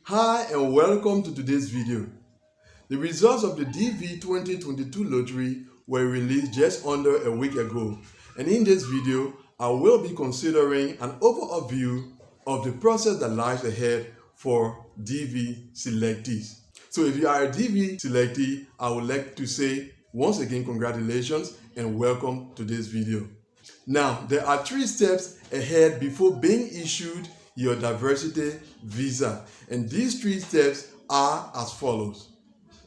Hi and welcome to today's video. The results of the DV 2022 lottery were released just under a week ago, and in this video I will be considering an overall view of the process that lies ahead for DV selectees. So if you are a DV selectee, I would like to say once again congratulations and welcome to this video. Now, there are 3 steps ahead before being issued your diversity visa, and these 3 steps are as follows.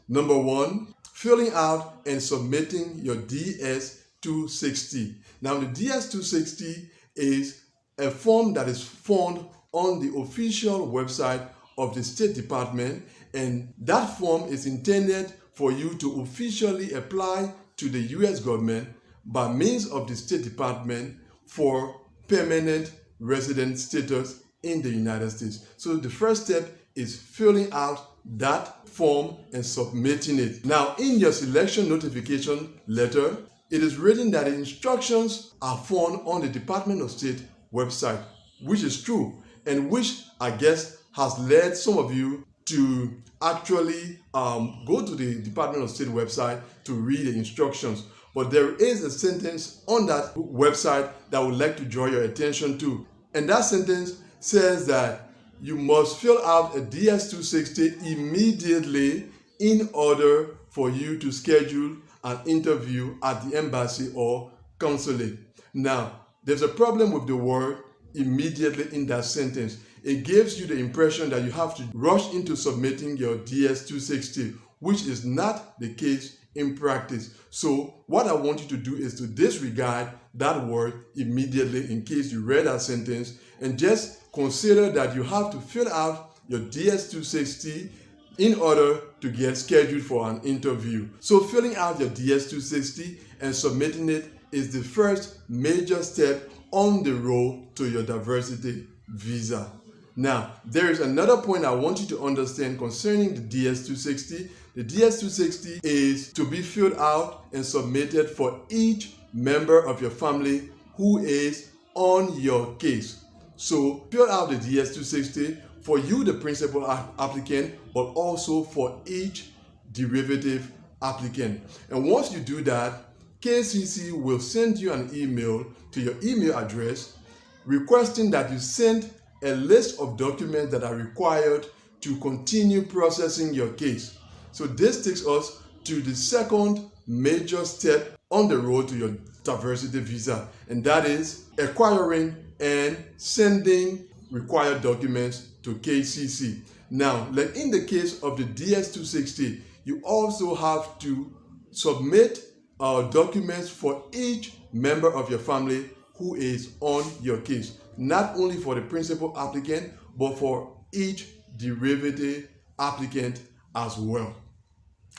Number 1, filling out and submitting your DS-260. Now, the DS-260 is a form that is found on the official website of the State Department, and that form is intended for you to officially apply to the US government by means of the State Department for permanent resident status in the United States. So the first step is filling out that form and submitting it. Now, in your selection notification letter, it is written that the instructions are found on the Department of State website, which is true, and which I guess has led some of you to actually go to the Department of State website to read the instructions. But there is a sentence on that website that I would like to draw your attention to. And that sentence says that you must fill out a DS-260 immediately in order for you to schedule an interview at the embassy or consulate. Now, there's a problem with the word immediately in that sentence. It gives you the impression that you have to rush into submitting your DS-260, which is not the case in practice. So what I want you to do is to disregard that word immediately in case you read that sentence, and just consider that you have to fill out your DS-260 in order to get scheduled for an interview. So filling out your DS-260 and submitting it is the first major step on the road to your diversity visa. Now, there is another point I want you to understand concerning the DS-260. The DS-260 is to be filled out and submitted for each member of your family who is on your case. So fill out the DS-260 for you, the principal applicant, but also for each derivative applicant. And once you do that, KCC will send you an email to your email address requesting that you send a list of documents that are required to continue processing your case. So this takes us to the second major step on the road to your diversity visa, and that is acquiring and sending required documents to KCC. Now, like in the case of the DS-260, you also have to submit documents for each member of your family who is on your case, not only for the principal applicant, but for each derivative applicant as well.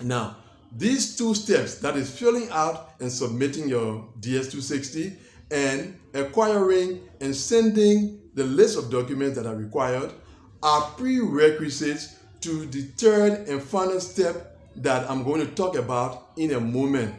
Now, these 2 steps, that is filling out and submitting your DS-260 and acquiring and sending the list of documents that are required, are prerequisites to the third and final step that I'm going to talk about in a moment.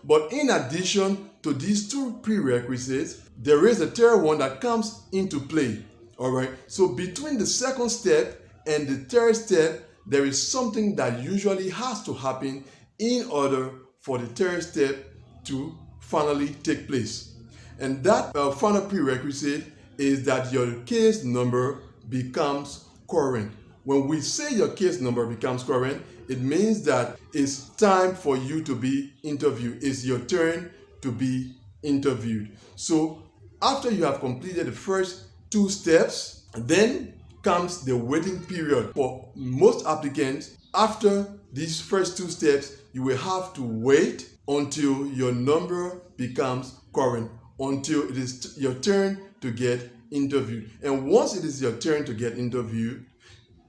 But in addition to these 2 prerequisites, there is a third one that comes into play. All right. So between the second step and the third step, there is something that usually has to happen in order for the third step to finally take place. And that final prerequisite is that your case number becomes current. When we say your case number becomes current, it means that it's time for you to be interviewed. It's your turn to be interviewed. So after you have completed the first 2 steps, then comes the waiting period. For most applicants, after these first 2 steps, you will have to wait until your number becomes current, until it is your turn to get interviewed. And once it is your turn to get interviewed,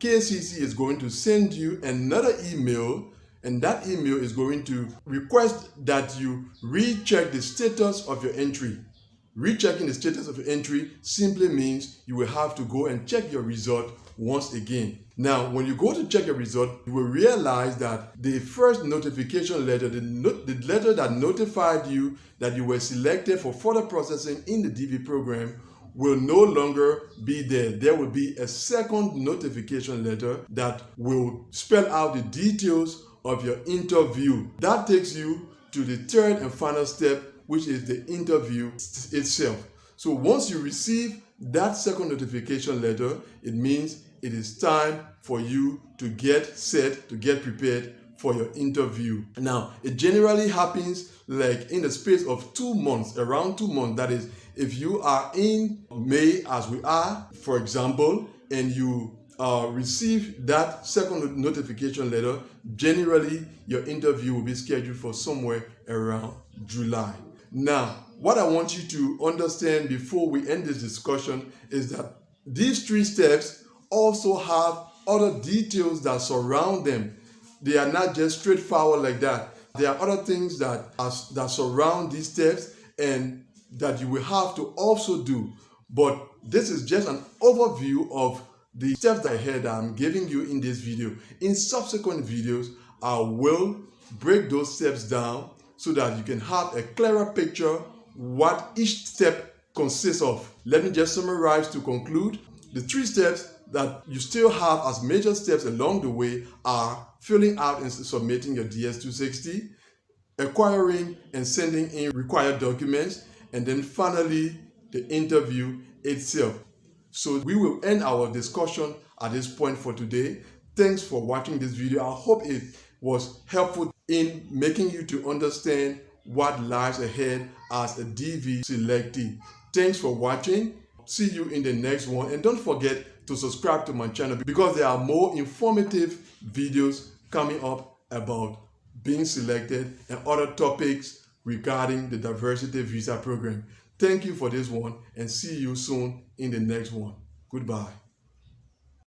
KCC is going to send you another email, and that email is going to request that you recheck the status of your entry. Rechecking the status of your entry simply means you will have to go and check your result once again. Now, when you go to check your result, you will realize that the first notification letter, the letter that notified you that you were selected for further processing in the DV program, will no longer be there. There will be a second notification letter that will spell out the details of your interview. That takes you to the third and final step, which is the interview itself. So once you receive that second notification letter, it means it is time for you to get set, to get prepared for your interview. Now, it generally happens like in the space of 2 months, around 2 months. That is, if you are in May, as we are, for example, and you receive that second notification letter, generally your interview will be scheduled for somewhere around July. Now, what I want you to understand before we end this discussion is that these 3 steps also have other details that surround them. They are not just straightforward like that. There are other things that surround these steps and that you will have to also do. But this is just an overview of the steps that I'm giving you in this video. In subsequent videos, I will break those steps down so that you can have a clearer picture what each step consists of. Let me just summarize to conclude. The 3 steps that you still have as major steps along the way are filling out and submitting your DS-260, acquiring and sending in required documents, and then finally the interview itself. So we will end our discussion at this point for today. Thanks for watching this video. I hope it was helpful in making you to understand what lies ahead as a DV selectee. Thanks for watching. See you in the next one, and don't forget to subscribe to my channel because there are more informative videos coming up about being selected and other topics regarding the diversity visa program. Thank you for this one, and see you soon in the next one. Goodbye.